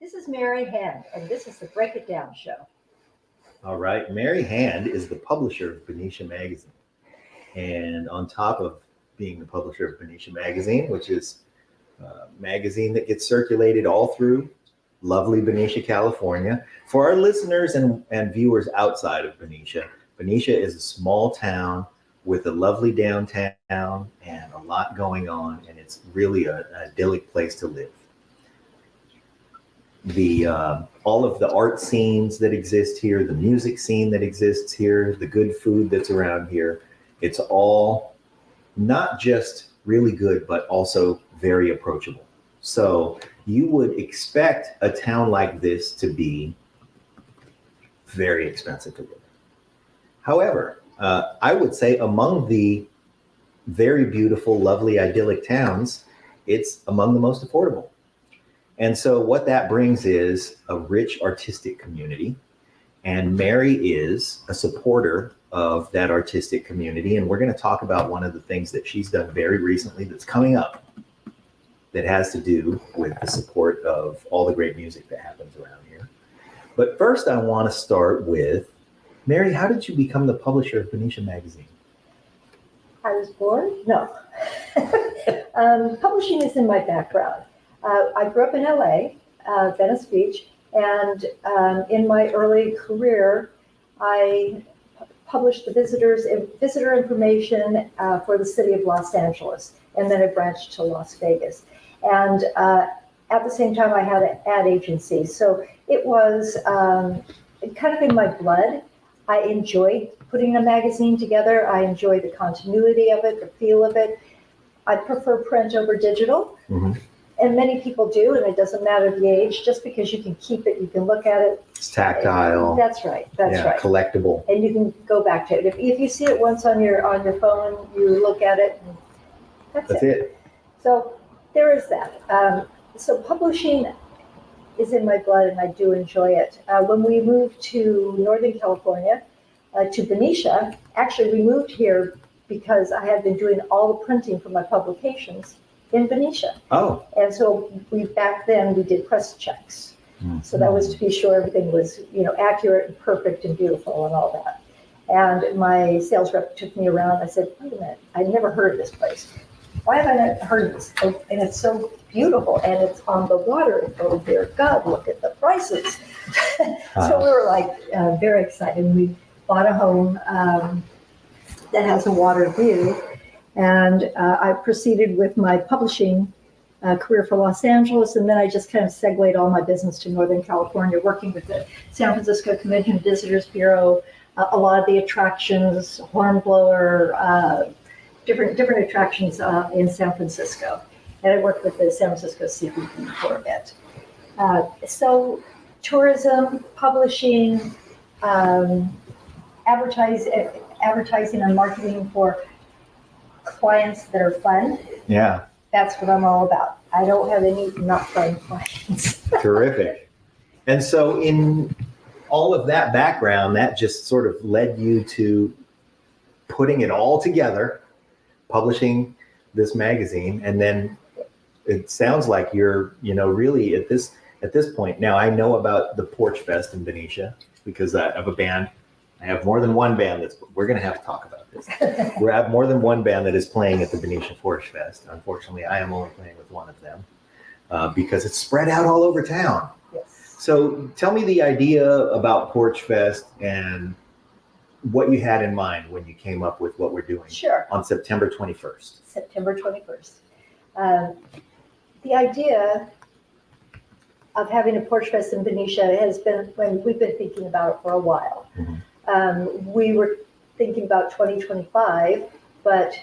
This is Mary Hand, and this is the Break It Down show. All right. Mary Hand is the publisher of Benicia Magazine. And on top of being the publisher of Benicia Magazine, which is a magazine that gets circulated all through lovely Benicia, California. For our listeners and viewers outside of Benicia, Benicia is a small town with a lovely downtown and a lot going on, and it's really an idyllic place to live. All of the art scenes that exist here, the music scene that exists here, the good food that's around here, it's all not just really good, but also very approachable. So you would expect a town like this to be very expensive to live. However, I would say among the very beautiful, lovely, idyllic towns, it's among the most affordable. And so what that brings is a rich artistic community. And Mary is a supporter of that artistic community. And we're going to talk about one of the things that she's done very recently that's coming up that has to do with the support of all the great music that happens around here. But first, I want to start with, Mary, how did you become the publisher of Benicia Magazine? I was born? No. Publishing is in my background. I grew up in LA, Venice Beach, and in my early career, I published the visitor information for the city of Los Angeles, and then I branched to Las Vegas. And at the same time, I had an ad agency. So it was kind of in my blood. I enjoyed putting a magazine together. I enjoy the continuity of it, the feel of it. I prefer print over digital. Mm-hmm. And many people do, and it doesn't matter the age. Just because you can keep it, you can look at it. It's tactile. That's right. That's right. Collectible. And you can go back to it. If you see it once on your phone, you look at it. And that's it. So there is that. So publishing is in my blood, and I do enjoy it. When we moved to Northern California, to Benicia, actually we moved here because I had been doing all the printing for my publications in Benicia. Oh. And so back then we did press checks. Mm-hmm. So that was to be sure everything was, accurate and perfect and beautiful and all that. And my sales rep took me around. I said, wait a minute, I'd never heard of this place. Why have I not heard of this? And it's so beautiful, and it's on the water. Oh dear God, look at the prices. So we were like very excited. We bought a home that has a water view. And I proceeded with my publishing career for Los Angeles, and then I just kind of segued all my business to Northern California, working with the San Francisco Convention Visitors Bureau, a lot of the attractions, Hornblower, different attractions in San Francisco. And I worked with the San Francisco CBD for a bit. So tourism, publishing, advertising and marketing for clients that are fun. Yeah. That's what I'm all about. I don't have any not fun clients. Terrific. And so in all of that background, that just sort of led you to putting it all together, publishing this magazine. And then it sounds like you're, really at this point. Now I know about the PorchFest in Benicia because I have a band. I have more than one band we're going to have to talk about this. We have more than one band that is playing at the Benicia PorchFest. Unfortunately, I am only playing with one of them because it's spread out all over town. Yes. So tell me the idea about PorchFest and what you had in mind when you came up with what we're doing. Sure. On September 21st. September 21st. The idea of having a PorchFest in Benicia has been, we've been thinking about it for a while. Mm-hmm. We were thinking about 2025, but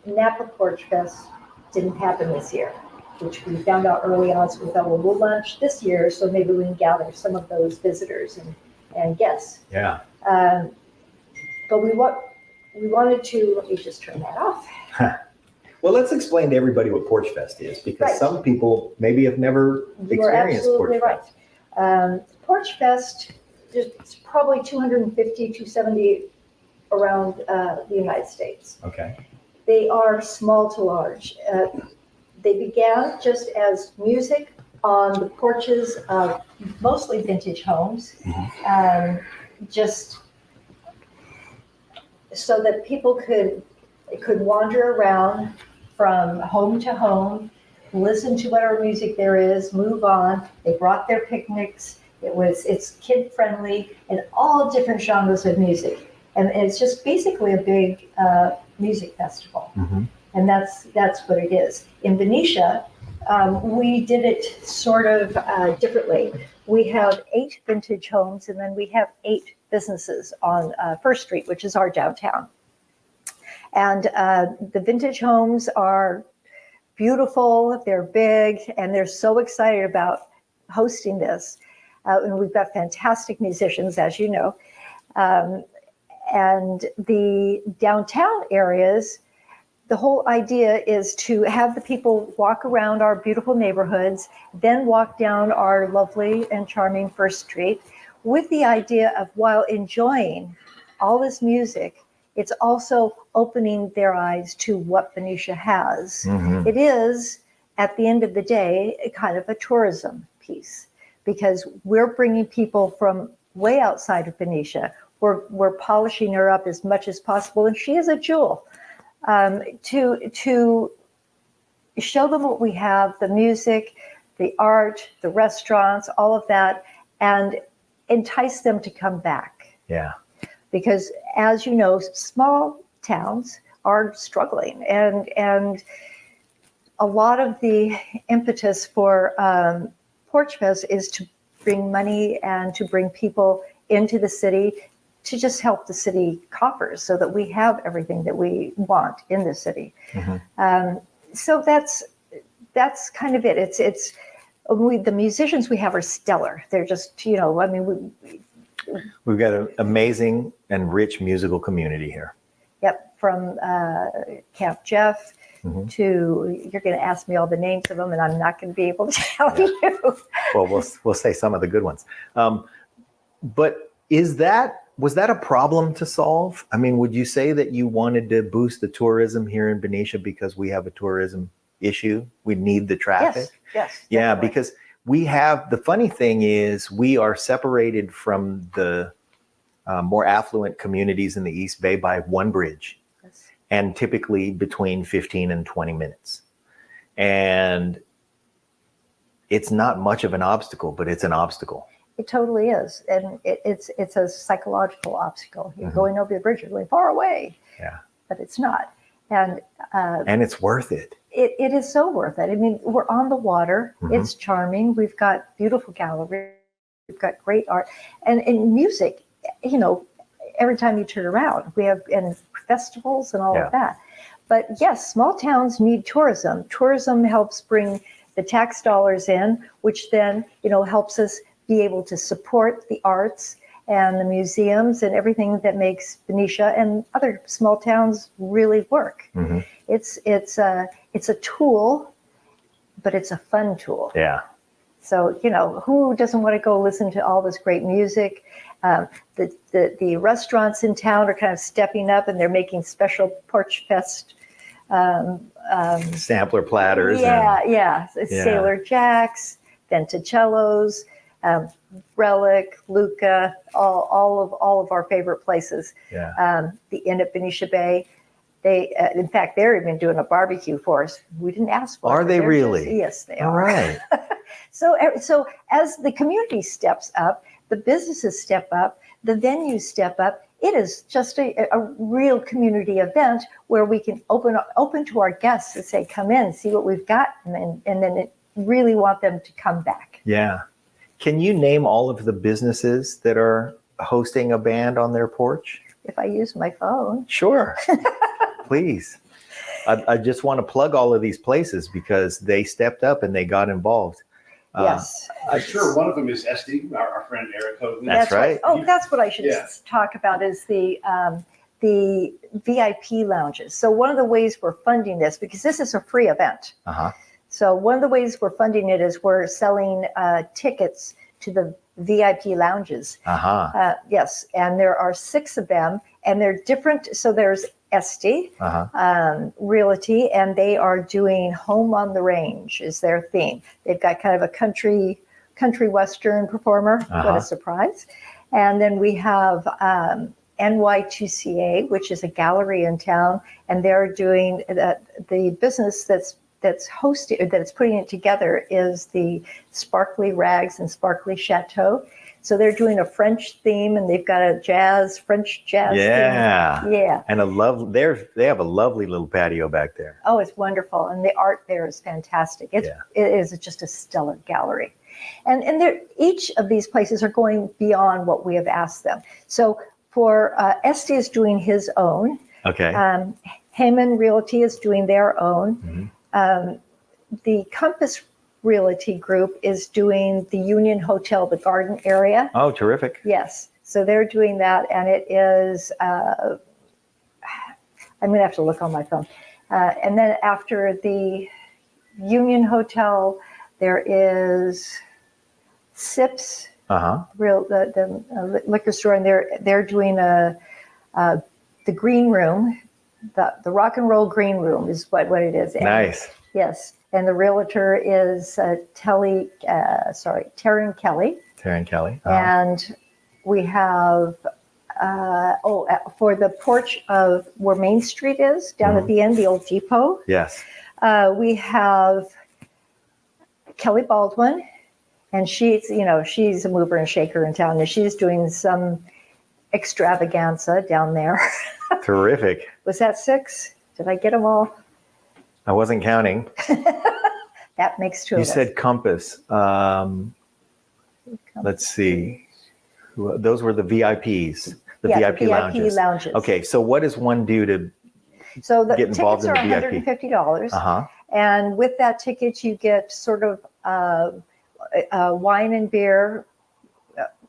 Napa PorchFest didn't happen this year, which we found out early on. So we thought, well, we'll launch this year, so maybe we can gather some of those visitors and guests. Yeah. But we wanted to. Let me just turn that off. Well, let's explain to everybody what PorchFest is, because some people maybe have never experienced PorchFest. Right. PorchFest, there's probably 250, 270 around the United States. Okay. They are small to large. They began just as music, on the porches of mostly vintage homes, just so that people could wander around from home to home, listen to whatever music there is, move on. They brought their picnics. It's kid friendly and all different genres of music. And it's just basically a big music festival. And that's what it is. In Benicia, we did it sort of differently. We have 8 vintage homes, and then we have 8 businesses on First Street, which is our downtown. And the vintage homes are beautiful, they're big, and they're so excited about hosting this. And we've got fantastic musicians, as you know. And the downtown areas, the whole idea is to have the people walk around our beautiful neighborhoods, then walk down our lovely and charming First Street with the idea of, while enjoying all this music, it's also opening their eyes to what Benicia has. It is, at the end of the day, a kind of a tourism piece, because we're bringing people from way outside of Benicia. We're polishing her up as much as possible, and she is a jewel. To show them what we have, the music, the art, the restaurants, all of that, and entice them to come back. Yeah. Because, as you know, small towns are struggling, and a lot of the impetus for PorchFest is to bring money and to bring people into the city to just help the city coffers so that we have everything that we want in the city. So that's kind of it. The musicians we have are stellar. They're just, we've got an amazing and rich musical community here. Yep, from Camp Jeff to, you're going to ask me all the names of them, and I'm not going to be able to tell you. Well, we'll say some of the good ones. But was that a problem to solve? I mean, would you say that you wanted to boost the tourism here in Benicia because we have a tourism issue? We need the traffic? Yes. Yeah, definitely. because the funny thing is we are separated from the more affluent communities in the East Bay by one bridge, and typically between 15 and 20 minutes. And it's not much of an obstacle, but it's an obstacle. It totally is. And it's a psychological obstacle. You're going over the bridge, you're going far away. Yeah. But it's not. And it's worth it. It is so worth it. I mean, we're on the water. It's charming. We've got beautiful galleries. We've got great art. And music, every time you turn around, we have and festivals and all of that. But yes, small towns need tourism. Tourism helps bring the tax dollars in, which then, helps us be able to support the arts and the museums and everything that makes Benicia and other small towns really work. It's a tool, but it's a fun tool. Yeah. So, who doesn't want to go listen to all this great music? The restaurants in town are kind of stepping up, and they're making special PorchFest sampler platters. Sailor Jacks, Venticellos, Relic, Luca, all of our favorite places. Yeah. The Inn at Benicia Bay. They, in fact, they're even doing a barbecue for us. We didn't ask for it. Are they really? Yes, they are. All right. So as the community steps up, the businesses step up, the venues step up. It is just a real community event where we can open to our guests and say, come in, see what we've got, and then really want them to come back. Yeah. Can you name all of the businesses that are hosting a band on their porch? If I use my phone. Sure. Please. I just want to plug all of these places because they stepped up and they got involved. Yes. I'm sure one of them is Esty, our friend Eric Hogan. That's right. That's what I should talk about is the VIP lounges. So one of the ways we're funding this, because this is a free event. So one of the ways we're funding it is we're selling tickets to the VIP lounges. Yes, and there are 6 of them, and they're different. So there's Esty Realty, and they are doing Home on the Range is their theme. They've got kind of a country western performer. What a surprise. And then we have NY2CA, which is a gallery in town, and they're doing the business that's hosting, that is putting it together, is the Sparkly Rags and Sparkly Chateau. So they're doing a French theme, and they've got a French jazz theme. Yeah. And they have a lovely little patio back there. Oh, it's wonderful. And the art there is fantastic. It is just a stellar gallery. And each of these places are going beyond what we have asked them. So for Esty is doing his own. Okay. Heyman Realty is doing their own. The Compass Realty Group is doing the Union Hotel, the garden area. Oh, terrific. Yes. So they're doing that, and it is, I'm going to have to look on my phone. And then after the Union Hotel, there is Sips, the liquor store, and they're doing the green room, the rock and roll green room is what it is. And, nice. Yes. And the realtor is Taryn Kelly. Taryn Kelly. And we have, for the porch of where Main Street is, down at the end, the old depot. Yes. We have Kelly Baldwin, and she's a mover and shaker in town, and she's doing some extravaganza down there. Terrific. Was that 6? Did I get them all? I wasn't counting. That makes 2 of us. You said Compass. Let's see. Those were the VIPs, the VIP lounges. Okay, so what does one do to the get involved tickets in the are VIP? $150. And with that ticket, you get sort of wine and beer,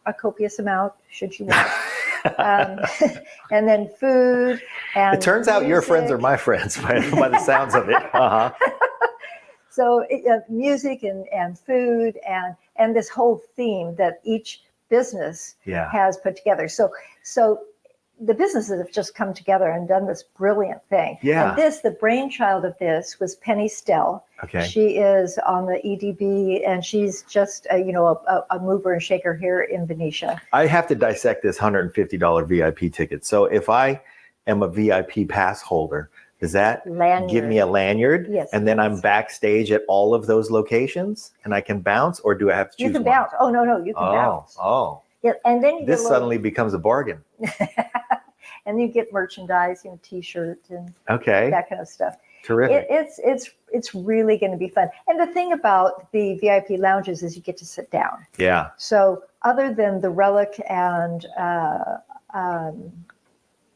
a copious amount, should you want. And then food. And it turns out your friends are my friends by the sounds of it. So music and food and this whole theme that each business has put together. So the businesses have just come together and done this brilliant thing. Yeah. And the brainchild of this was Penny Stell. Okay. She is on the EDB, and she's just a mover and shaker here in Benicia. I have to dissect this $150 VIP ticket. So if I am a VIP pass holder, does that give me a lanyard? Yes. And then I'm backstage at all of those locations, and I can bounce, or do I have to choose one? You can bounce. Oh, no, you can bounce. Oh. Yeah, and then this suddenly becomes a bargain. And you get merchandise, T-shirts and that kind of stuff. Terrific. It's really going to be fun. And the thing about the VIP lounges is you get to sit down. Yeah. So other than the Relic and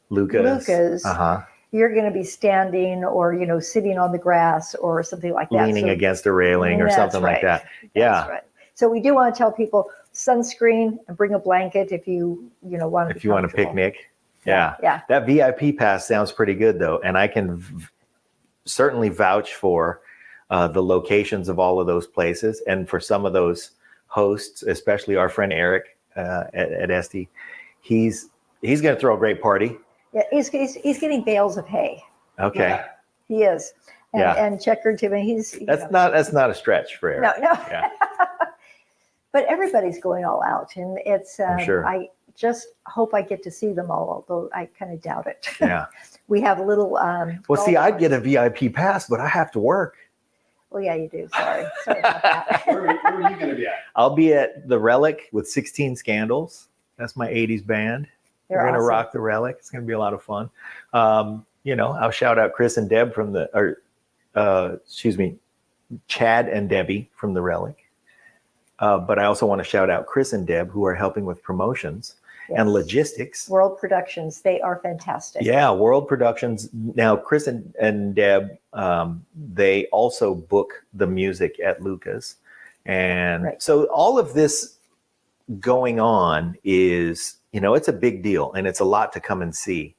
Lucas, you're going to be standing or sitting on the grass or something like that. Leaning against a railing or something like that. Yeah. That's right. So we do want to tell people sunscreen and bring a blanket if you want to. If you want to picnic. Yeah. Yeah. That VIP pass sounds pretty good though, and I can certainly vouch for the locations of all of those places, and for some of those hosts, especially our friend Eric at Esty. He's going to throw a great party. Yeah, he's getting bales of hay. Okay. Yeah, he is. And Checker Tim, he's that's not a stretch for Eric. No. Yeah. But everybody's going all out, and it's. I'm sure. I just hope I get to see them all, although I kind of doubt it. Yeah. We have a little. Well, see, I'd get a VIP pass, but I have to work. Well, yeah, you do. Sorry about that. Where are you going to be at? I'll be at the Relic with 16 Scandals. That's my 80s band. We're going to rock the Relic. It's going to be a lot of fun. I'll shout out Chris and Deb Chad and Debbie from the Relic. But I also want to shout out Chris and Deb, who are helping with promotions and logistics. World Productions, they are fantastic. Yeah, World Productions. Now, Chris and Deb, they also book the music at Lucas. And so all of this going on is, it's a big deal, and it's a lot to come and see.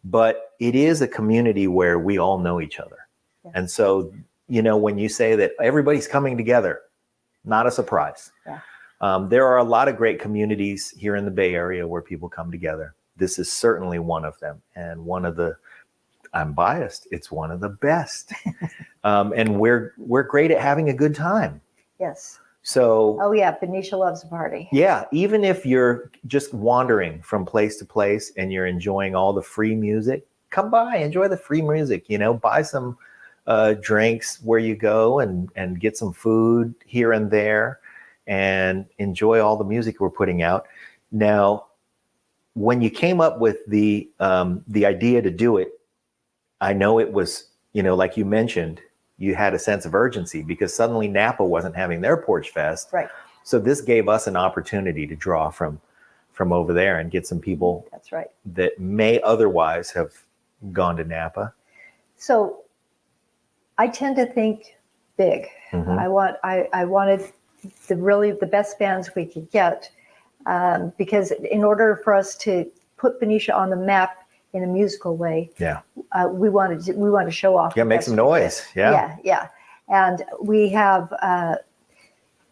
But it is a community where we all know each other. Yeah. And so, when you say that everybody's coming together, not a surprise. Yeah. There are a lot of great communities here in the Bay Area where people come together. This is certainly one of them, and one of the I'm biased. It's one of the best. And we're great at having a good time. Yes. So, oh yeah, Benicia loves a party. yeah, even if you're just wandering from place to place and you're enjoying all the free music, come by, enjoy the free music, buy some drinks where you go and get some food here and there and enjoy all the music we're putting out. Now, when you came up with the idea to do it, I know it was, like you mentioned, you had a sense of urgency because suddenly Napa wasn't having their PorchFest. Right. So this gave us an opportunity to draw from over there and get some people. That's right. That may otherwise have gone to Napa. So I tend to think big. Mm-hmm. I wanted the best bands we could get because in order for us to put Benicia on the map in a musical way, we wanted to show off. Yeah, make some noise. Yeah. And we have all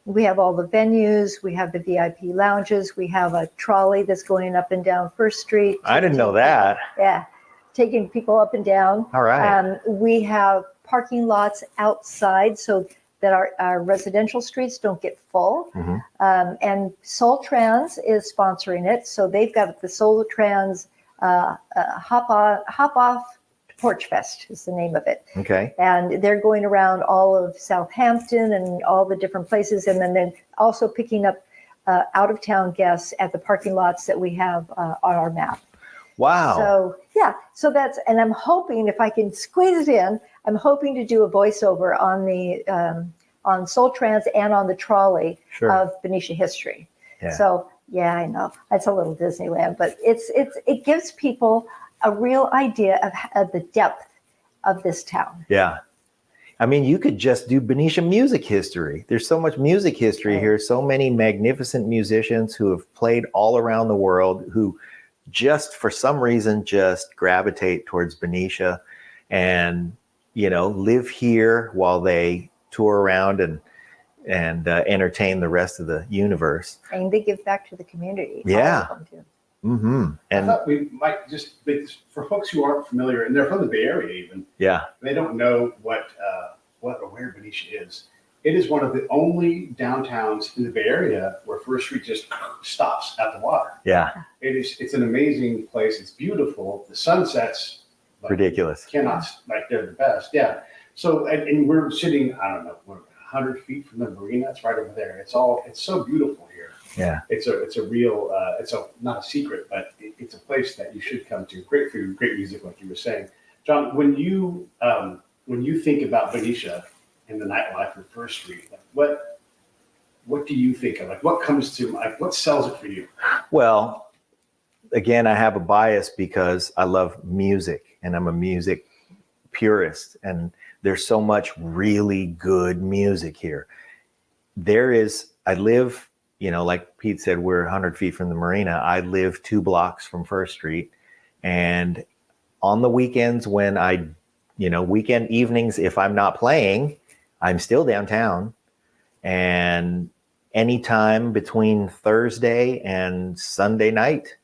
the venues. We have the VIP lounges. We have a trolley that's going up and down First Street. I didn't know that. Yeah, taking people up and down. All right. We have parking lots outside so that our residential streets don't get full. Mm-hmm. And Soul Trans is sponsoring it, so they've got the Soul Trans. Hop off PorchFest is the name of it. Okay. And they're going around all of Southampton and all the different places, and then they're also picking up out of town guests at the parking lots that we have on our map. Wow. So yeah, and I'm hoping if I can squeeze it in, I'm hoping to do a voiceover on the on Soul Trans and on the trolley of Benicia history. Yeah. So. Yeah, I know. It's a little Disneyland, but it gives people a real idea of the depth of this town. Yeah. I mean, you could just do Benicia music history. There's so much music history here, so many magnificent musicians who have played all around the world who just for some reason just gravitate towards Benicia and, live here while they tour around and entertain the rest of the universe. And they give back to the community. Yeah. All of them do. Mm-hmm. And I thought we might just make this, for folks who aren't familiar, and they're from the Bay Area even, they don't know what or where Benicia is. It is one of the only downtowns in the Bay Area where First Street just stops at the water. Yeah. It's an amazing place. It's beautiful. The sunsets, ridiculous. They're the best. Yeah. So, and we're sitting, I don't know, we're 100 feet from the Marina. It's right over there. It's so beautiful here. Yeah. It's a real, not a secret, but it's a place that you should come to. Great food, great music, like you were saying. Jon, when you think about Benicia and the nightlife of First Street, like what do you think of? Like what comes to mind? What sells it for you? Well, again, I have a bias because I love music and I'm a music purist, and there's so much really good music here. I live, like Pete said, we're 100 feet from the Marina. I live 2 blocks from First Street. And on the weekends when weekend evenings, if I'm not playing, I'm still downtown. And anytime between Thursday and Sunday night,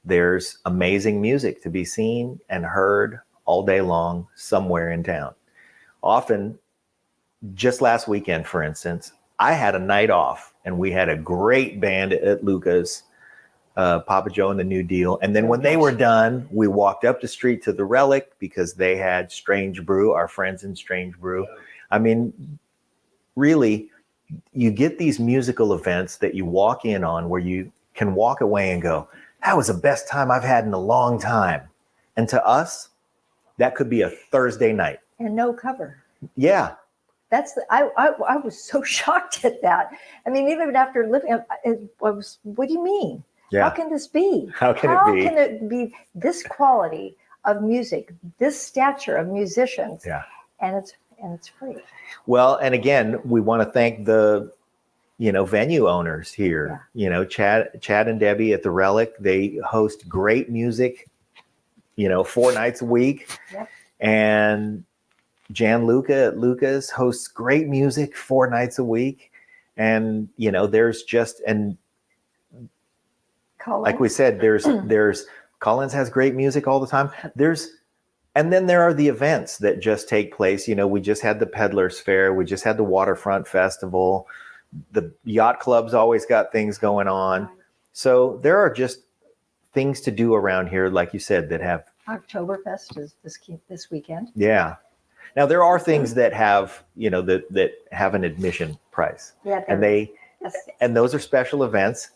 there's amazing music to be seen and heard all day long somewhere in town. Often, just last weekend, for instance, I had a night off and we had a great band at Luca's, Papa Joe and the New Deal. And then when they were done, we walked up the street to the Relic because they had Strange Brew, our friends in Strange Brew. I mean, really, you get these musical events that you walk in on where you can walk away and go, that was the best time I've had in a long time. And to us, that could be a Thursday night. And no cover. Yeah. I was so shocked at that. I mean, even after living, what do you mean? Yeah. How can this be? How can it be this quality of music, this stature of musicians? Yeah. And it's free. Well, and again, we want to thank the, venue owners here. Yeah. Chad and Debbie at the Relic. They host great music, 4 nights a week. Yep. And Jan Luca at Luca's hosts great music 4 nights a week. And, there's just, and Collins. like we said, there's Collins has great music all the time. There's And then there are the events that just take place. We just had the Peddlers Fair. We just had the Waterfront Festival. The yacht club's always got things going on. So there are just things to do around here, like you said, that have... Oktoberfest is this weekend. Yeah. Now there are things that have, that have an admission price. Yeah. And those are special events,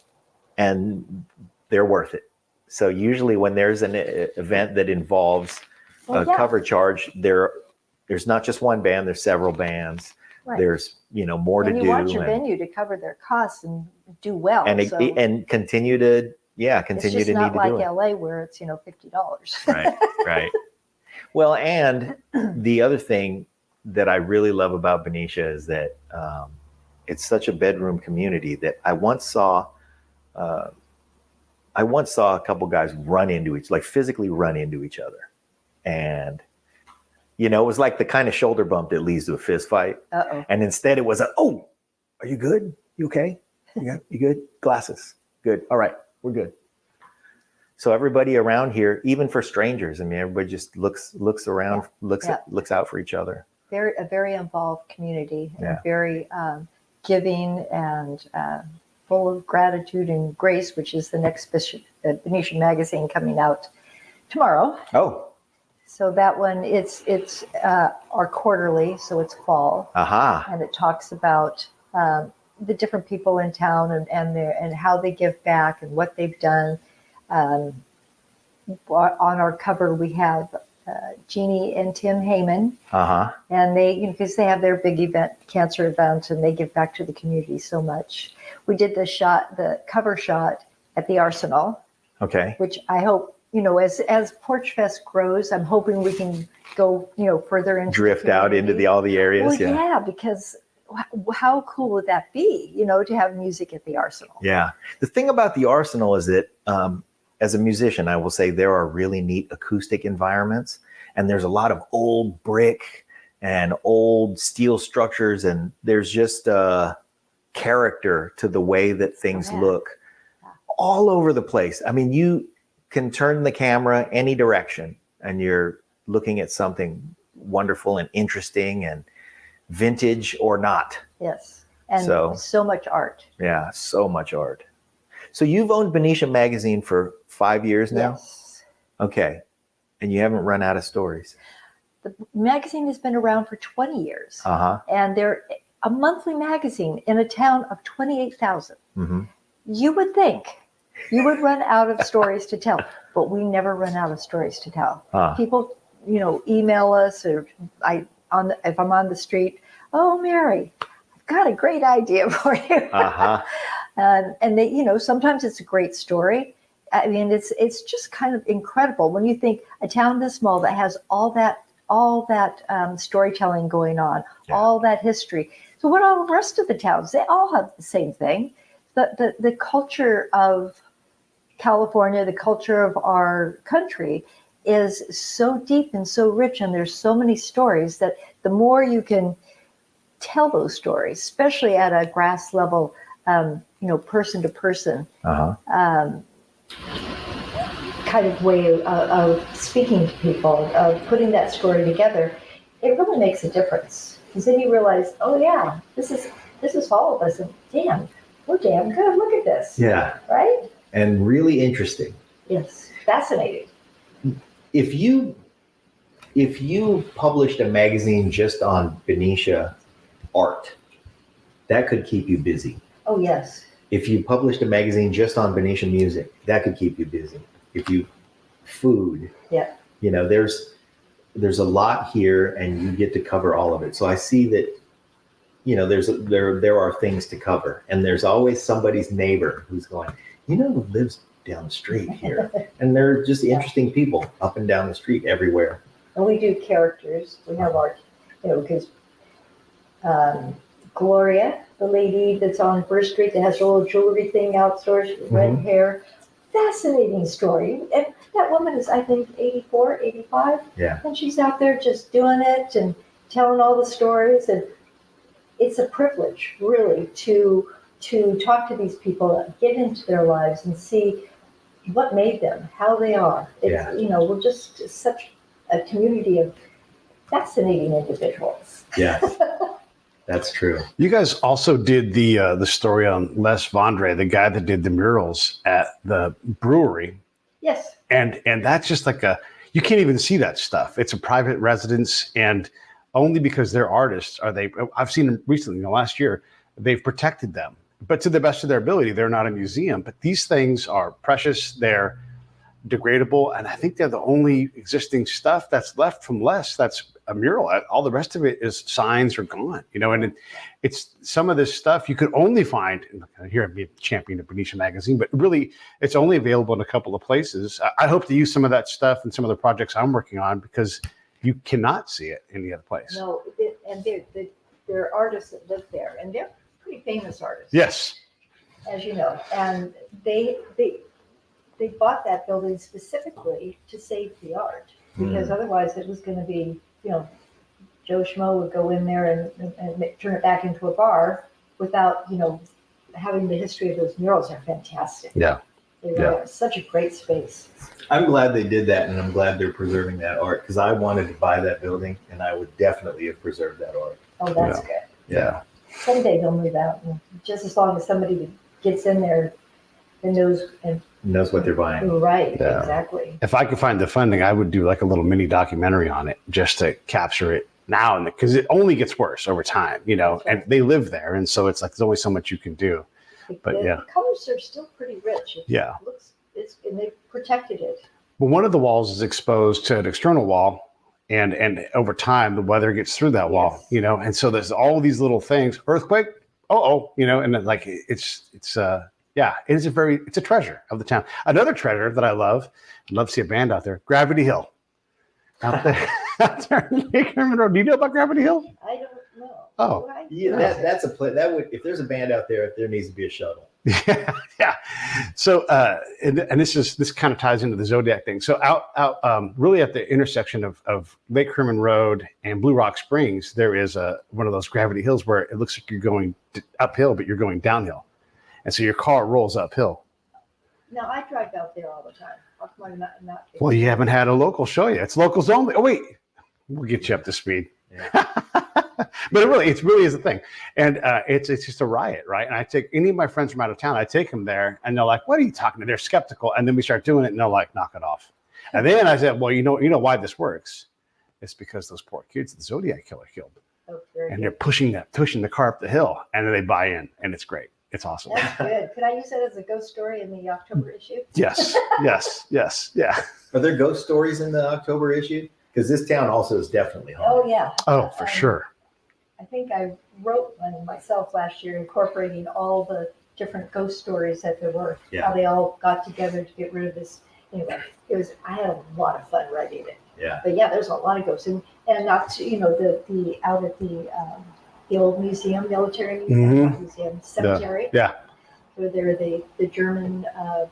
and they're worth it. So usually when there's an event that involves a cover charge, there's not just one band, there's several bands. Right. There's more to do. And you want your venue to cover their costs and do well. And continue to need to do it. It's just not like LA where it's $50. Right. Well, and the other thing that I really love about Benicia is that it's such a bedroom community that I once saw a couple guys physically run into each other. And, it was like the kind of shoulder bump that leads to a fist fight. Uh-oh. And instead it was are you good? You okay? You good? Glasses. Good. All right. We're good. So everybody around here, even for strangers, everybody just looks around, looks out for each other. A very involved community, Yeah. and very giving and full of gratitude and grace, which is the next Benicia Magazine coming out tomorrow. Oh. So that one, it's our quarterly, so it's fall. Aha. And it talks about the different people in town and how they give back and what they've done. On our cover, we have Jeannie and Tim Heyman. Uh-huh. And they, because they have their big event, cancer event, and they give back to the community so much. We did the cover shot at the Arsenal. Okay. Which I hope, as PorchFest grows, I'm hoping we can go, further into drift out into all the areas. Well, yeah, because how cool would that be, to have music at the Arsenal? Yeah. The thing about the Arsenal is that, as a musician, I will say there are really neat acoustic environments, and there's a lot of old brick and old steel structures, and there's just a character to the way that things look all over the place. You can turn the camera any direction and you're looking at something wonderful and interesting and vintage or not. Yes. And so much art. Yeah, so much art. So you've owned Benicia Magazine for 5 years now? Yes. Okay. And you haven't run out of stories? The magazine has been around for 20 years. Uh-huh. And they're a monthly magazine in a town of 28,000. Mm-hmm. You would think you would run out of stories to tell, but we never run out of stories to tell. People, email us, or if I'm on the street, oh, Mary, I've got a great idea for you. Uh-huh. And they, sometimes it's a great story. It's just kind of incredible when you think a town this small that has all that storytelling going on, all that history. So what are the rest of the towns? They all have the same thing. The culture of California, the culture of our country is so deep and so rich, and there's so many stories that the more you can tell those stories, especially at a grass level, person to person, kind of way of speaking to people, of putting that story together, it really makes a difference. Because then you realize, oh yeah, this is all of us, and damn, we're damn good. Look at this. Yeah. Right? And really interesting. Yes. Fascinating. If you published a magazine just on Benicia art, that could keep you busy. Oh, yes. If you published a magazine just on Benicia music, that could keep you busy. Food. Yeah. There's a lot here, and you get to cover all of it. So I see that, there are things to cover, and there's always somebody's neighbor who's going, who lives down the street here. And they're just interesting people up and down the street everywhere. And we do characters. We have our, because Gloria, the lady that's on First Street that has a little jewelry thing outdoors, red hair, fascinating story. And that woman is, I think, 84, 85. Yeah. And she's out there just doing it and telling all the stories. And it's a privilege, really, to talk to these people, get into their lives and see what made them, how they are. It's, we're just such a community of fascinating individuals. Yes, that's true. You guys also did the story on Les Vondre, the guy that did the murals at the brewery. Yes. And that's just like you can't even see that stuff. It's a private residence, and only because they're artists I've seen them recently in the last year, they've protected them. But to the best of their ability, they're not a museum. But these things are precious. They're degradable. And I think they're the only existing stuff that's left from Les that's a mural. All the rest of it is signs are gone, and it's some of this stuff you could only find here. I'm being champion of Benicia Magazine, but really it's only available in a couple of places. I hope to use some of that stuff in some of the projects I'm working on, because you cannot see it any other place. No, and there are artists that live there, and they're pretty famous artists. Yes. As you know, and they bought that building specifically to save the art, because otherwise it was going to be, Joe Schmo would go in there and turn it back into a bar without, having the history of those murals. Are fantastic. Yeah. They really are such a great space. I'm glad they did that, and I'm glad they're preserving that art, because I wanted to buy that building, and I would definitely have preserved that art. Oh, that's good. Yeah. Someday they'll move out, and just as long as somebody gets in there and knows what they're buying. Right, Yeah. exactly. If I could find the funding, I would do like a little mini documentary on it just to capture it now, because it only gets worse over time, Right. and they live there. And so it's like, there's only so much you can do. But the colors are still pretty rich. And they've protected it. Well, one of the walls is exposed to an external wall, and over time, the weather gets through that wall, Yes. and so there's all these little things, earthquake, and then, like, it's a treasure of the town. Another treasure that I love, I'd love to see a band out there, Gravity Hill. Out there, in Lake Herman Road. Do you know about Gravity Hill? I don't know. Oh. Yeah, that's a place that would, if there's a band out there needs to be a shuttle. Yeah. So, and this kind of ties into the Zodiac thing. So out really at the intersection of Lake Herman Road and Blue Rock Springs, there is one of those gravity hills where it looks like you're going uphill, but you're going downhill. And so your car rolls uphill. Now, I drive out there all the time. How come I'm not Well, you haven't had a local show you. It's locals only. Oh, wait. We'll get you up to speed. Yeah. But it really is a thing. And it's just a riot, right? And I take any of my friends from out of town, I take them there, and they're like, what are you talking to? They're skeptical. And then we start doing it, and they're like, knock it off. And then I said, well, you know why this works? It's because those poor kids the Zodiac Killer killed. Oh, and they're pushing the car up the hill, and then they buy in, and it's great. It's awesome. That's good. Could I use that as a ghost story in the October issue? Yes. Yeah. Are there ghost stories in the October issue? Because this town also is definitely haunted. Oh, yeah. Oh, for sure. I think I wrote one myself last year, incorporating all the different ghost stories that there were. Yeah. How they all got together to get rid of this. Anyway, I had a lot of fun writing it. Yeah. But yeah, there's a lot of ghosts, and not to, the out at the old museum, military museum, cemetery. Yeah. Where there are the German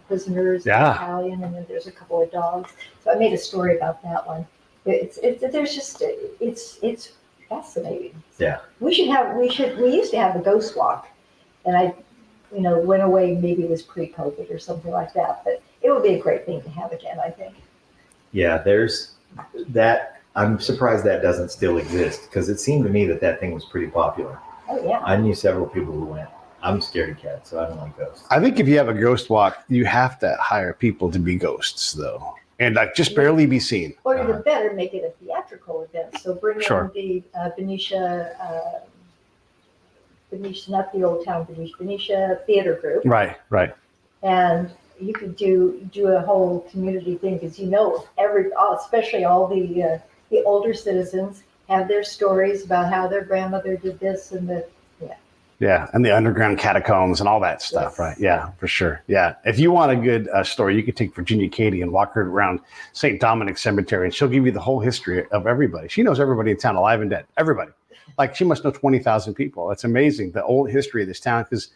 prisoners, the Yeah. Italian, and then there's a couple of dogs. So I made a story about that one. It's fascinating. Yeah. We used to have a ghost walk, and I went away. Maybe it was pre-COVID or something like that, but it would be a great thing to have again, I think. Yeah, there's that. I'm surprised that doesn't still exist, because it seemed to me that thing was pretty popular. Oh yeah. I knew several people who went. I'm scared of cats, so I don't like ghosts. I think if you have a ghost walk, you have to hire people to be ghosts, though, and like just barely be seen. Or even better, make it a theatrical event. So bring in the Benicia, not the Old Town Benicia Theater Group. Right. And you could do a whole community thing, because especially all the older citizens have their stories about how their grandmother did this and the. Yeah, and the underground catacombs and all that stuff, Yes. right? Yeah, for sure. Yeah, if you want a good story, you could take Virginia Katie and walk her around St. Dominic Cemetery, and she'll give you the whole history of everybody. She knows everybody in town, alive and dead, everybody. Like, she must know 20,000 people. It's amazing, the old history of this town, because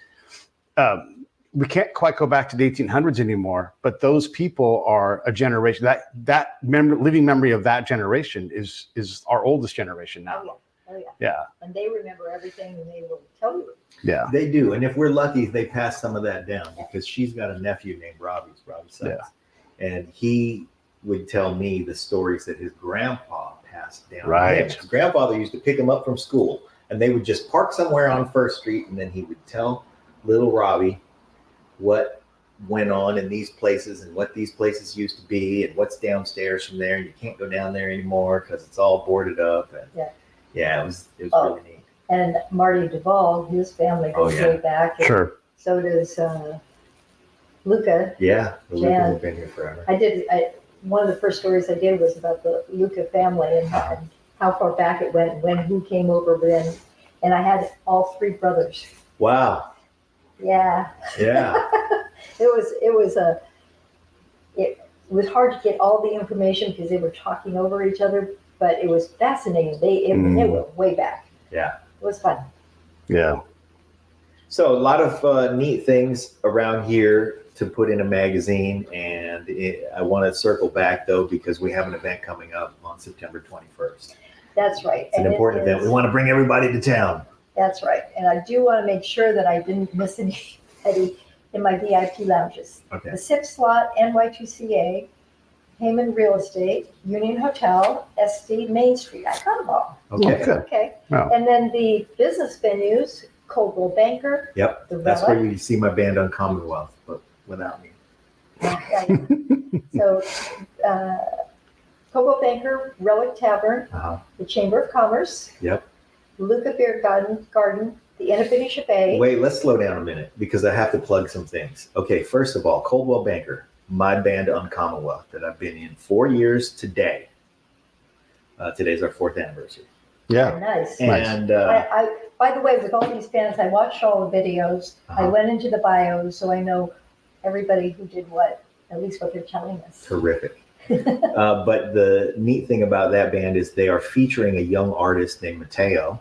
we can't quite go back to the 1800s anymore, but those people are a generation, that living memory of that generation is our oldest generation now. Oh yeah. Yeah. And they remember everything, and they will tell you. Yeah. They do, and if we're lucky, they pass some of that down, because she's got a nephew named Robbie Sykes, and he would tell me the stories that his grandpa passed down. Right. His grandfather used to pick him up from school, and they would just park somewhere on First Street, and then he would tell little Robbie what went on in these places and what these places used to be and what's downstairs from there, and you can't go down there anymore because it's all boarded up. And it was really neat. And Marty Duvall, his family goes way back. And Sure. so does Luca. Yeah, the Jan. Lucas have been here forever. One of the first stories I did was about the Luca family and how far back it went, when who came over when, and I had all 3 brothers. Wow. Yeah. Yeah. It was hard to get all the information because they were talking over each other, but it was fascinating. They went way back. Yeah. It was fun. Yeah. So a lot of neat things around here to put in a magazine, and I want to circle back though because we have an event coming up on September 21st. That's right. It's an important event. We want to bring everybody to town. That's right. And I do want to make sure that I didn't miss anybody in my VIP lounges. Okay. The SIP slot, NY2CA, Heyman Real Estate, Union Hotel, SD Main Street. I got them all. Okay. Okay. Wow. And then the business venues, Coldwell Banker. Yep. The That's Relic. where you see my band on Commonwealth, but without me. So Coldwell Banker, Relic Tavern, the Chamber of Commerce. Yep. Luca Beer Garden, the Inn of Benicia Bay. Wait, let's slow down a minute because I have to plug some things. Okay, first of all, Coldwell Banker, my band on Commonwealth that I've been in 4 years today. Today's our 4th anniversary. Yeah. Nice. And I by the way, with all these bands, I watched all the videos. I went into the bios, so I know everybody who did what, at least what they're telling us. terrific. But the neat thing about that band is they are featuring a young artist named Mateo.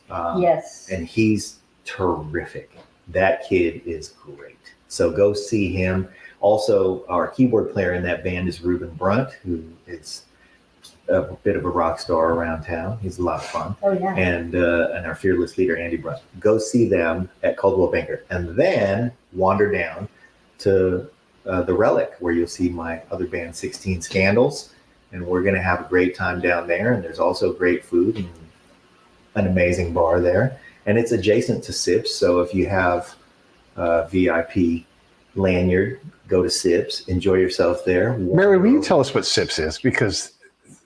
Yes. And he's terrific. That kid is great. So go see him. Also, our keyboard player in that band is Ruben Brunt, who is a bit of a rock star around town. He's a lot of fun. Oh, yeah. And our fearless leader, Andy Brunt. Go see them at Caldwell Banker. And then wander down to the Relic, where you'll see my other band, 16 Scandals. And we're going to have a great time down there. And there's also great food and an amazing bar there. And it's adjacent to Sips. So if you have a VIP lanyard, go to Sips, enjoy yourself there. Mary, will you tell us what SIPS is? Because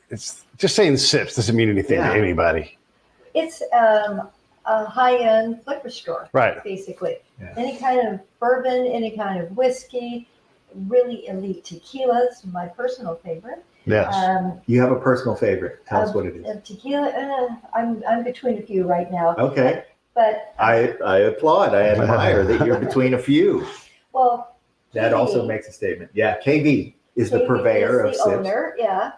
it's just saying SIPS doesn't mean anything to anybody. It's a high-end liquor store, Right. basically. Yeah. Any kind of bourbon, any kind of whiskey, really elite tequilas, my personal favorite. Yes. You have a personal favorite. Tell us what it is. Tequila, I'm between a few right now. Okay. But I applaud. I admire that you're between a few. well, That also KV makes a statement. Yeah, KV is the KV purveyor of is the Sips. owner, yeah.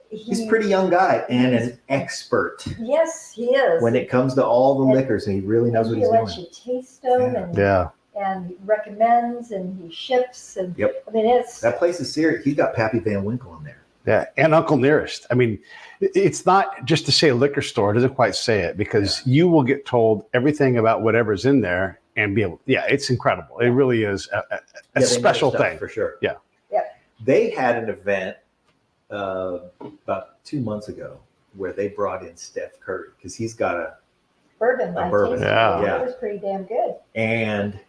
He's a pretty young guy and an expert Yes, he is. when it comes to all the liquors, and he really knows what he he's lets doing. you taste them Yeah. and he recommends and he ships and Yep. I mean it's That place is serious. He's got Pappy Van Winkle in there. Yeah. And Uncle Nearest. I mean, it's not just to say a liquor store. It doesn't quite say it because you will get told everything about whatever's in there and be able, it's incredible. It really is a They know special their stuff thing. for sure. Yeah. Yeah. They had an event about 2 months ago where they brought in Steph Curry because he's got a bourbon. I bourbon. tasted Yeah. it. Yeah. It was pretty damn good. and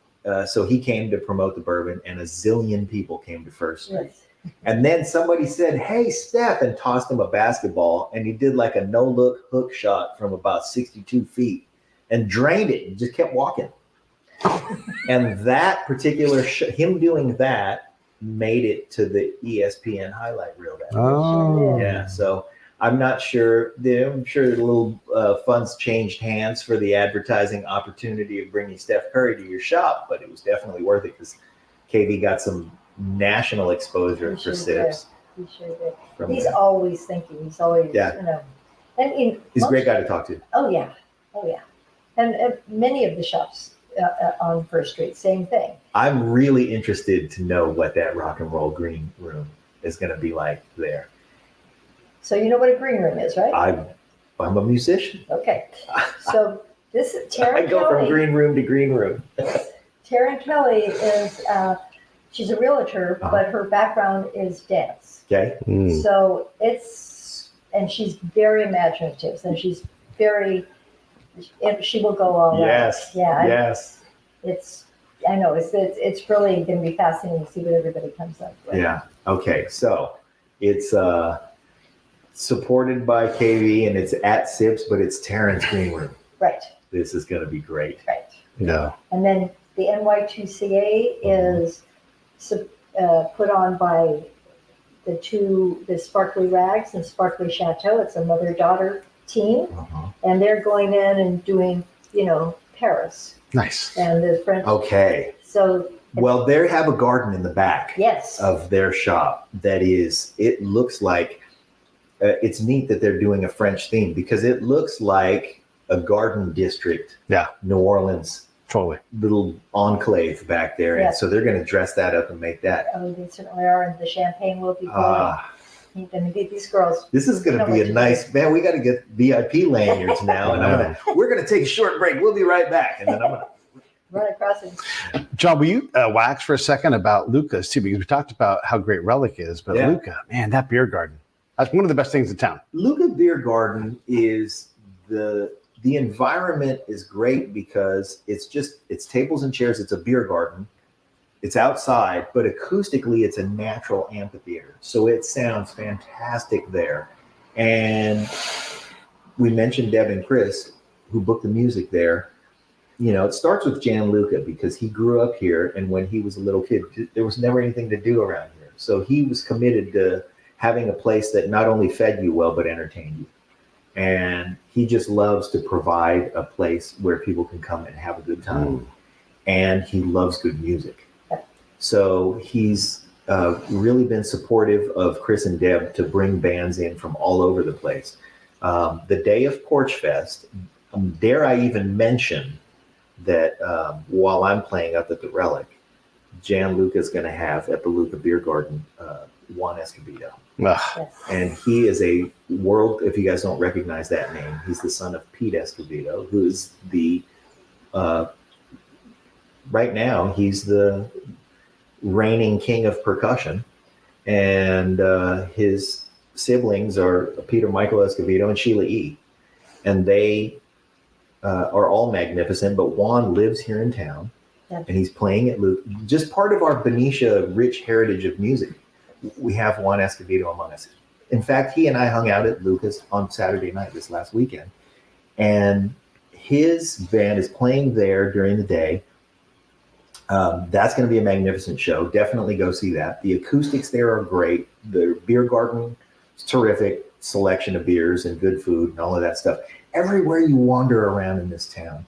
so he came to promote the bourbon, and a zillion people came to First Street. Yes. And then somebody said, "Hey, Steph," and tossed him a basketball, and he did like a no-look hook shot from about 62 feet and drained it and just kept walking. And that particular him doing that made it to the ESPN highlight reel. That Oh. yeah, so I'm not sure. I'm sure the little funds changed hands for the advertising opportunity of bringing Steph Curry to your shop, but it was definitely worth it because KV got some national exposure He for sure Sips. He sure did. from He's that. always thinking. He's always, Yeah. you know. And in He's a most- great guy to talk to. Oh yeah, oh yeah. And many of the shops on First Street, same thing. I'm really interested to know what that rock and roll green room is going to be like there. So you know what a green room is, right? I'm a musician. Okay. So this is Tara I go from Kelly. green room to green room. Tara Kelly is she's a realtor, but her background is dance. Okay. So and she's very imaginative, and she's she will go all out. Yes. Yeah. Yes. I know it's really going to be fascinating to see what everybody comes up with. Yeah. Okay. So it's supported by KV and it's at SIPS, but it's Terrence Green Room. Right. This is going to be great. Right. Yeah. And then the NY2CA is put on by the Sparkly Rags and Sparkly Chateau. It's a mother-daughter team, and they're going in and doing, Paris Nice. and the French. Okay. So. Well, they have a garden in the back Yes. of their shop it looks like, it's neat that they're doing a French theme because it looks like a garden district. Yeah. New Orleans. Totally. Little enclave back there. Yeah. And so they're going to dress that up and make that. Oh, they certainly are, and the champagne will be flowing. And these girls. This is going to be a nice, man, we got to get VIP lanyards now. And we're going to take a short break. We'll be right back. And then I'm going to run across it. John, will you wax for a second about Luca's too? Because we talked about how great Relic is, but Luca, man, that beer garden, that's one of the best things in town. Luca Beer Garden is the environment is great because it's tables and chairs. It's a beer garden. It's outside, but acoustically, it's a natural amphitheater. So it sounds fantastic there. And we mentioned Deb and Chris, who booked the music there. It starts with Gianluca because he grew up here. And when he was a little kid, there was never anything to do around here. So he was committed to having a place that not only fed you well, but entertained you. And he just loves to provide a place where people can come and have a good time. And he loves good music. So he's really been supportive of Chris and Deb to bring bands in from all over the place. The day of PorchFest, dare I even mention that while I'm playing up at the Relic, Gianluca's going to have at the Luca Beer Garden Juan Escobedo. Yes. And he is if you guys don't recognize that name, he's the son of Pete Escobedo, who's right now, he's the reigning king of percussion. And his siblings are Peter Michael Escobedo and Sheila E. And they are all magnificent, but Juan lives here in town. Yeah. And he's playing at Luke. Just part of our Benicia rich heritage of music. We have Juan Escobedo among us. In fact, he and I hung out at Lucas on Saturday night this last weekend. And his band is playing there during the day. That's going to be a magnificent show. Definitely go see that. The acoustics there are great. The beer garden is terrific. Selection of beers and good food and all of that stuff. Everywhere you wander around in this town,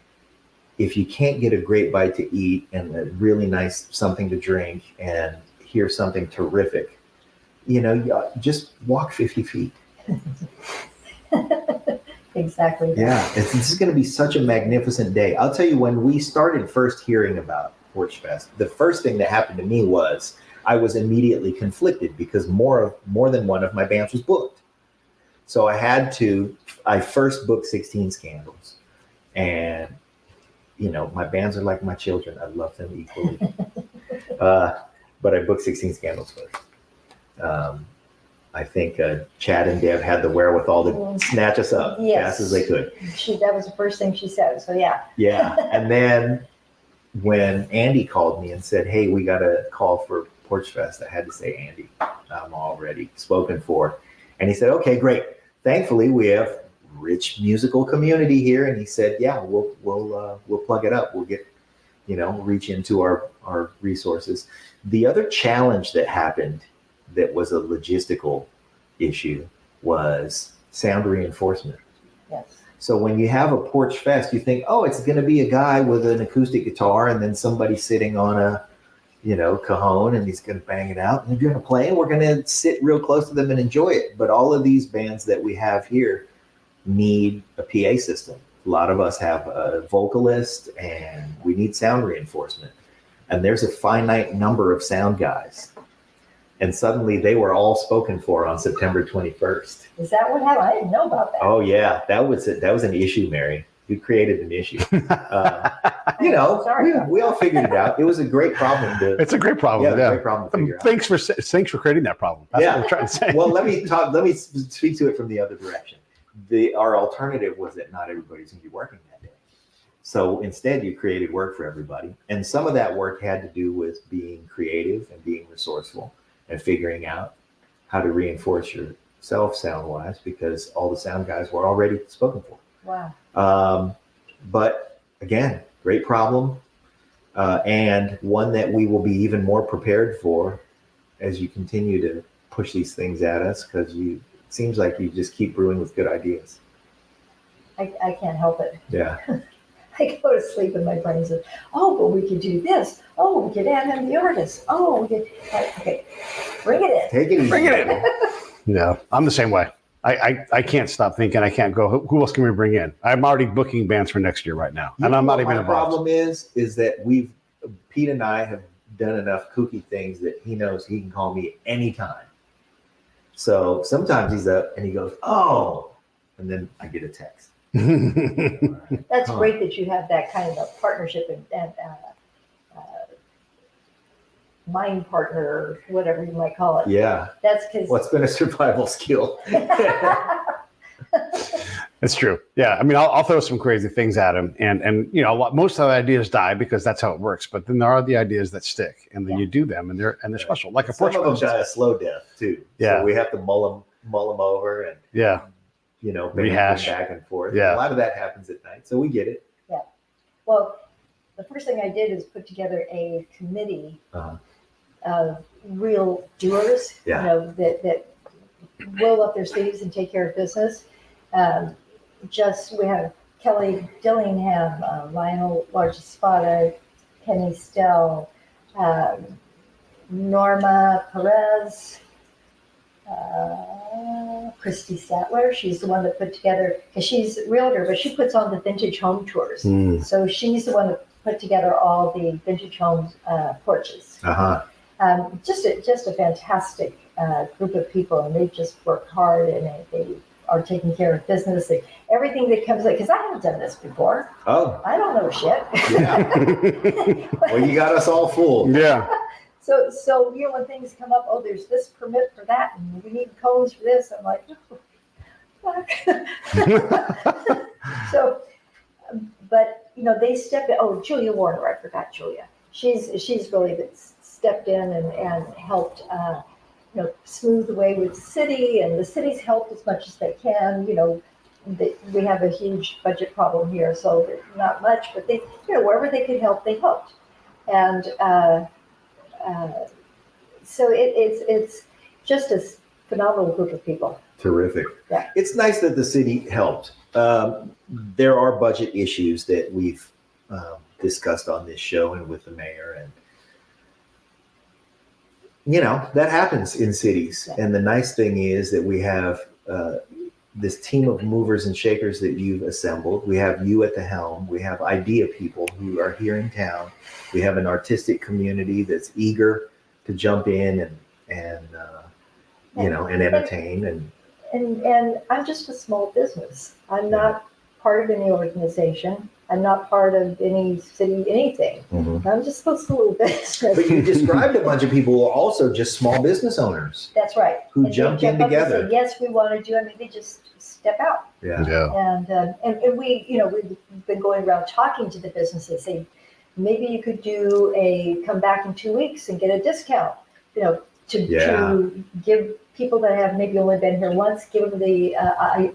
if you can't get a great bite to eat and a really nice something to drink and hear something terrific, just walk 50 feet. Exactly. Yeah, this is going to be such a magnificent day. I'll tell you, when we started first hearing about PorchFest, the first thing that happened to me was I was immediately conflicted because more than one of my bands was booked. So I first booked 16 Scandals. And, my bands are like my children. I love them equally. But I booked 16 Scandals first. I think Chad and Deb had the wherewithal to snatch us up as fast as they could. That was the first thing she said. So yeah. Yeah. And then when Andy called me and said, "Hey, we got a call for PorchFest," I had to say, "Andy, I'm already spoken for." And he said, "Okay, great. Thankfully, we have rich musical community here." And he said, "Yeah, we'll plug it up. We'll get, reach into our resources." The other challenge that happened that was a logistical issue was sound reinforcement. Yes. So when you have a PorchFest, you think, oh, it's going to be a guy with an acoustic guitar and then somebody sitting on a, cajon, and he's going to bang it out. And if you're going to play, we're going to sit real close to them and enjoy it. But all of these bands that we have here need a PA system. A lot of us have a vocalist, and we need sound reinforcement. And there's a finite number of sound guys. And suddenly they were all spoken for on September 21st. Is that what happened? I didn't know about that. Oh yeah, that was an issue, Mary. We created an issue. You know, we all figured it out. It was a great problem. It's a great problem. Yeah, great problem to figure out. Thanks for creating that problem. That's what I'm trying to say. Well, let me speak to it from the other direction. Our alternative was that not everybody's going to be working that day. So instead, you created work for everybody. And some of that work had to do with being creative and being resourceful and figuring out how to reinforce yourself sound-wise, because all the sound guys were already spoken for. Wow. But again, great problem, and one that we will be even more prepared for as you continue to push these things at us, because it seems like you just keep brewing with good ideas. I can't help it. Yeah. I go to sleep and my brain says, oh, but we could do this. Oh, we could add in the artist. Oh, we could, okay, bring it in. Take it easy. Bring it in. Yeah, I'm the same way. I can't stop thinking. I can't go, who else can we bring in? I'm already booking bands for next year right now. And I'm not even involved. My problem is that Pete and I have done enough kooky things that he knows he can call me anytime. So sometimes he's up and he goes, oh, and then I get a text. That's great that you have that kind of a partnership and mind partner, or whatever you might call it. Yeah. That's because. Well, it's been a survival skill. It's true. Yeah. I mean, I'll throw some crazy things at him, and you know, most of the ideas die because that's how it works. But then there are the ideas that stick, and then you do them, and they're special. Like a some PorchFest. of them die a slow death too. Yeah. So we have to mull them over and you know, rehash back and forth. Yeah. A lot of that happens at night, so we get it. Yeah. Well, the first thing I did is put together a committee of real doers, you know, that roll up their sleeves and take care of business. We have Kelly Dillingham, Lionel Largespada, Penny Stell, Norma Perez, Christy Statler. She's the one that put together, because she's a realtor, but she puts on the vintage home tours. So she's the one that put together all the vintage home porches. Just a fantastic group of people, and they just work hard, and they are taking care of business and everything that comes in. Because I haven't done this before. Oh, I don't know shit. Yeah. Well, you got us all fooled. Yeah. So you know, when things come up, oh, there's this permit for that, and we need cones for this. I'm like, oh, fuck. So, but you know, they step in. Oh, Julia Warner, I forgot Julia. She's really stepped in and helped, you know, smooth the way with the city, and the city's helped as much as they can. You know, we have a huge budget problem here, so not much, but they, you know, wherever they could help, they helped, and so it's just a phenomenal group of people. Terrific. Yeah. It's nice that the city helped. There are budget issues that we've discussed on this show and with the mayor, and you know, that happens in cities. Yeah. And the nice thing is that we have this team of movers and shakers that you've assembled. We have you at the helm. We have idea people who are here in town. We have an artistic community that's eager to jump in and you know, and entertain. And I'm just a small business. I'm not part of any organization. I'm not part of any city, anything. I'm just a little business. But you described a bunch of people who are also just small business owners. That's right. Who jumped in together. Say, yes, we want to do. I mean, they just step out. Yeah. And we, you know, we've been going around talking to the businesses, saying, maybe you could come back in 2 weeks and get a discount. You know, to give people that have maybe only been here once, give them a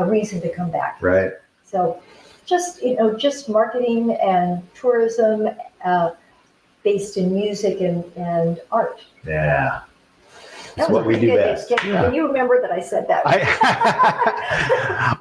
reason to come back. Right. So just marketing and tourism based in music and art. Yeah. That's what we do best. Can you remember that I said that?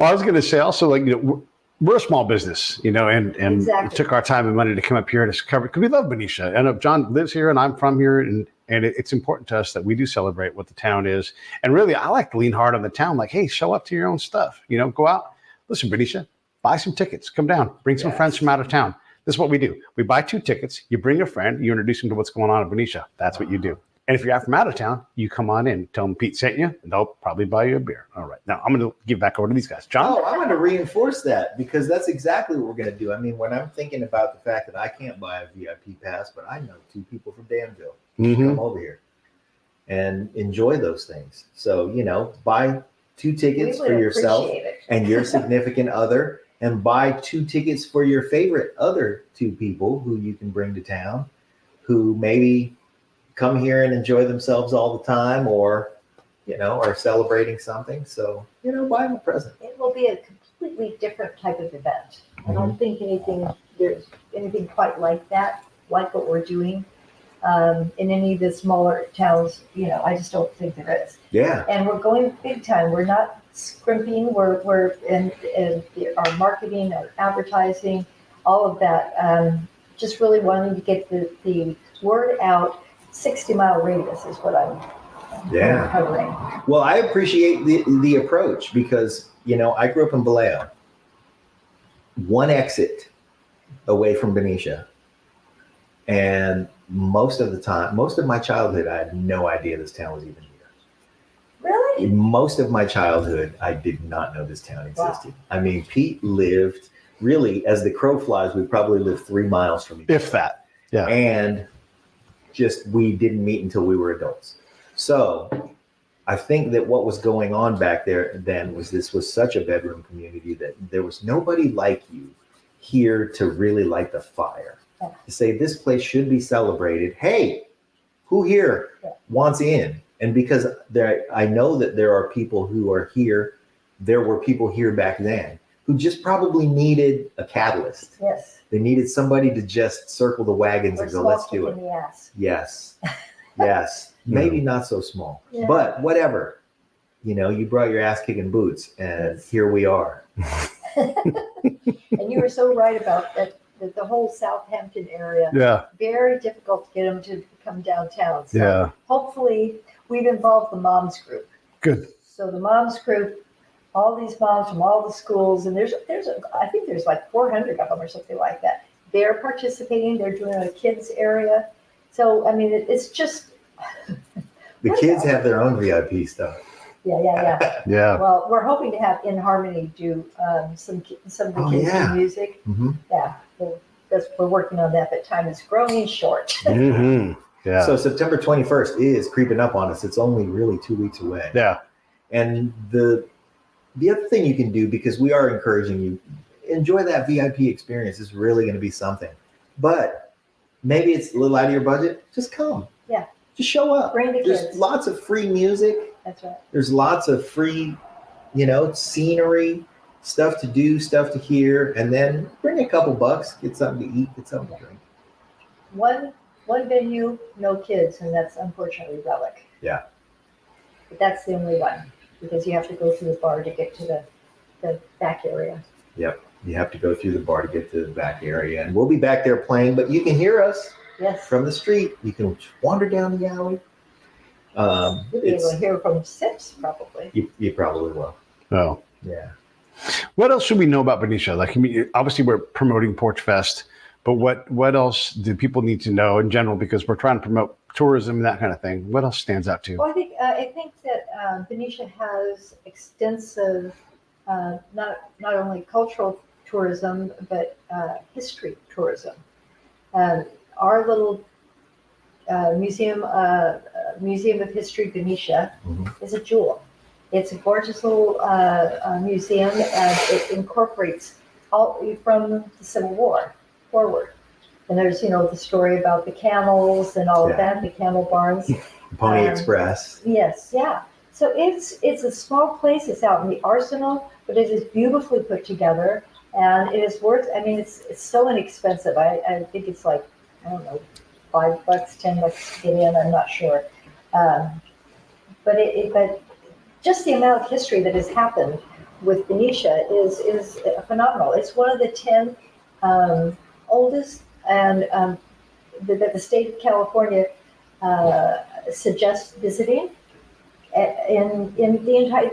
Well, I was going to say also, like, you know, we're a small business, you know, and exactly. We took our time and money to come up here to cover, because we love Benicia. And Jon lives here and I'm from here, and it's important to us that we do celebrate what the town is. And really, I like to lean hard on the town, like, hey, show up to your own stuff, you know, go out, listen, Benicia, buy some tickets, come down, bring some friends from out of town. This is what we do. We buy 2 tickets, you bring a friend, you introduce them to what's going on in Benicia. That's what you do. And if you're from out of town, you come on in. Tell them Pete sent you, and they'll probably buy you a beer. All right. Now I'm going to give back over to these guys. John? Oh, I'm going to reinforce that because that's exactly what we're going to do. I mean, when I'm thinking about the fact that I can't buy a VIP pass, but I know 2 people from Danville who come over here and enjoy those things. So, buy 2 tickets for yourself and your significant other, and buy 2 tickets for your favorite other 2 people who you can bring to town, who maybe come here and enjoy themselves all the time, or are celebrating something. So buy them a present. It will be a completely different type of event. I don't think there's anything quite like that, like what we're doing in any of the smaller towns. I just don't think there is. Yeah. And we're going big time. We're not scrimping. We're in our marketing, our advertising, all of that. Just really wanting to get the word out. 60-mile radius is what I'm covering. Well, I appreciate the approach because, I grew up in Vallejo. 1 exit away from Benicia. And most of my childhood, I had no idea this town was even here. Really? Most of my childhood, I did not know this town existed. Wow. I mean, Pete lived, really, as the crow flies, we probably lived 3 miles from each other. If that. Yeah. And we didn't meet until we were adults. So I think that what was going on back there then was this was such a bedroom community that there was nobody like you here to really light the fire. Yeah. To say this place should be celebrated. Hey, who here wants in? And because I know that there are people who are here, there were people here back then who just probably needed a catalyst. Yes. They needed somebody to just circle the wagons and go, let's do it. Yes. Yes. Maybe not so small, but whatever. You brought your ass kicking boots and here we are. And you were so right about that. The whole Southampton area. Yeah. Very difficult to get them to come downtown. So hopefully we've involved the moms group. Good. So the moms group, all these moms from all the schools, and I think there's like 400 of them or something like that. They're participating. They're doing a kids area. So, I mean, it's just. The kids have their own VIP stuff. Yeah. Well, we're hoping to have In Harmony do some of the kids do music. Mm-hmm. Yeah. We're working on that, but time is growing short. Mm-hmm. Yeah. So September 21st is creeping up on us. It's only really 2 weeks away. Yeah. And the other thing you can do, because we are encouraging you, enjoy that VIP experience. It's really going to be something. But maybe it's a little out of your budget. Just come. Yeah. Just show up. Bring the There's kids. Lots of free music. That's right. There's lots of free, scenery, stuff to do, stuff to hear, and then bring a couple bucks, get something to eat, get something to drink. One venue, no kids, and that's unfortunately Relic. Yeah. But that's the only one, because you have to go through the bar to get to the back area. Yep. You have to go through the bar to get to the back area, and we'll be back there playing, but you can hear us from the street. You can wander down the alley. You'll be able to hear from Sips, probably. You probably will. Oh. Yeah. What else should we know about Benicia? Like, obviously we're promoting PorchFest, but what else do people need to know in general? Because we're trying to promote tourism and that kind of thing. What else stands out to you? Well, I think that Benicia has extensive, not only cultural tourism, but history tourism. Our little Museum of History Benicia is a jewel. It's a gorgeous little museum, and it incorporates all from the Civil War forward. And there's, the story about the camels and all of that, the camel barns. Pony Express. Yes, yeah. So it's a small place. It's out in the Arsenal, but it is beautifully put together, and it is worth. I mean, it's so inexpensive. I think it's like, I don't know, $5, $10 to get in. I'm not sure, but just the amount of history that has happened with Benicia is phenomenal. It's one of the 10 oldest, and that the state of California suggests visiting in the entire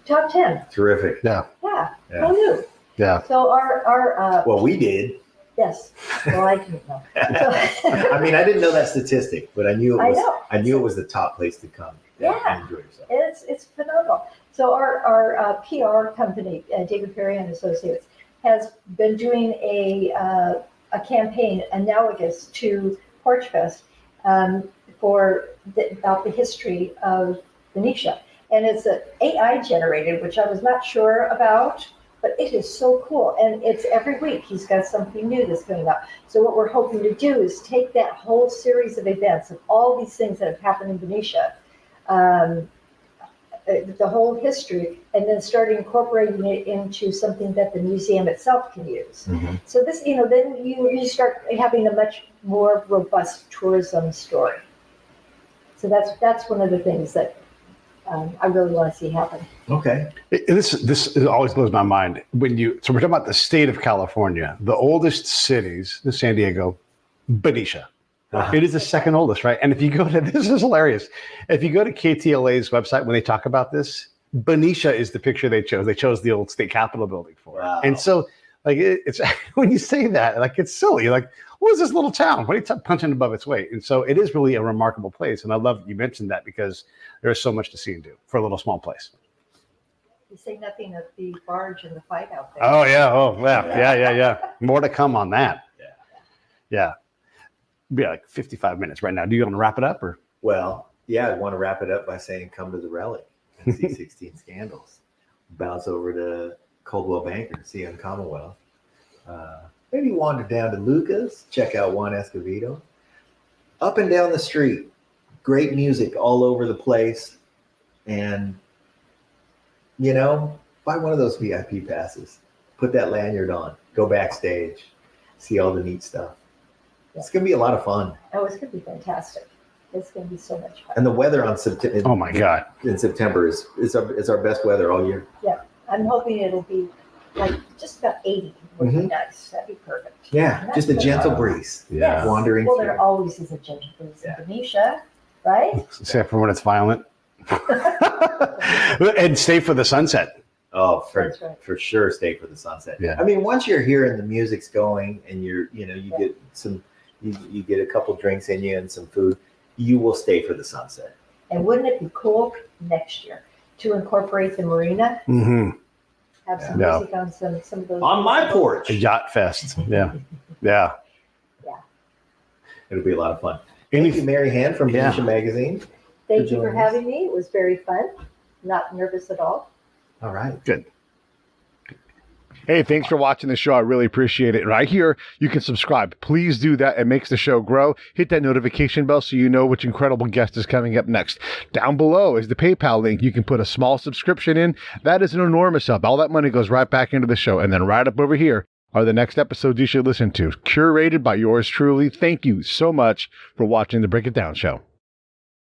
top 10. Terrific. Yeah. Yeah. Who knew? Yeah. So our well, we did. Yes. Well, I didn't know. I mean, I didn't know that statistic, but I knew it was. I know. It was the top place to come. Yeah. And enjoy yourself. It's phenomenal. So our PR company, David Perry and Associates, has been doing a campaign analogous to PorchFest about the history of Benicia. And it's an AI generated, which I was not sure about, but it is so cool. And it's every week he's got something new that's coming up. So what we're hoping to do is take that whole series of events of all these things that have happened in Benicia, the whole history, and then start incorporating it into something that the museum itself can use. Mm-hmm. So this, then you start having a much more robust tourism story. So that's one of the things that I really want to see happen. Okay. This always blows my mind so we're talking about the state of California, the oldest cities, the San Diego, Benicia. Uh-huh. It is the second oldest, right? And if you go to, this is hilarious. If you go to KTLA's website, when they talk about this, Benicia is the picture they chose. They chose the old state capitol building for it. Wow. And so like it's when you say that, like it's silly. Like, what is this little town? What are you punching above its weight? And so it is really a remarkable place. And I love you mentioned that because there is so much to see and do for a little small place. You say nothing of the barge and the fight out there. Oh, yeah. Oh, yeah. More to come on that. Yeah. Be like 55 minutes right now. Do you want to wrap it up or? Well, yeah, I want to wrap it up by saying come to the Relic and see 16 Scandals. Bounce over to Coldwell Banker, see on Commonwealth. Maybe wander down to Lucas, check out Juan Escovedo. Up and down the street, great music all over the place. And, buy one of those VIP passes. Put that lanyard on. Go backstage. See all the neat stuff. It's going to be a lot of fun. Oh, it's going to be fantastic. It's going to be so much fun. And the weather on September. Oh my God! In September is our best weather all year. Yeah, I'm hoping it'll be like just about 80 would be nice. That'd be perfect. Yeah, just a gentle breeze. Yeah, wandering. Well, there always is a gentle breeze in Benicia, right? Except for when it's violent. And stay for the sunset. Oh, That's right. for sure, stay for the sunset. Yeah. I mean, once you're here and the music's going, and you get some, you get a couple drinks in you and some food, you will stay for the sunset. And wouldn't it be cool next year to incorporate the Marina? Mm-hmm. Have some music on some of those. On my porch. A yacht fest. Yeah. It'll be a lot of fun. Thank you, Mary Hand from Benicia Magazine. Thank you for having me. It was very fun. Not nervous at all. All right. Good. Hey, thanks for watching the show. I really appreciate it. Right here, you can subscribe. Please do that. It makes the show grow. Hit that notification bell so you know which incredible guest is coming up next. Down below is the PayPal link. You can put a small subscription in. That is an enormous help. All that money goes right back into the show. And then right up over here are the next episodes you should listen to, curated by yours truly. Thank you so much for watching the Break It Down Show.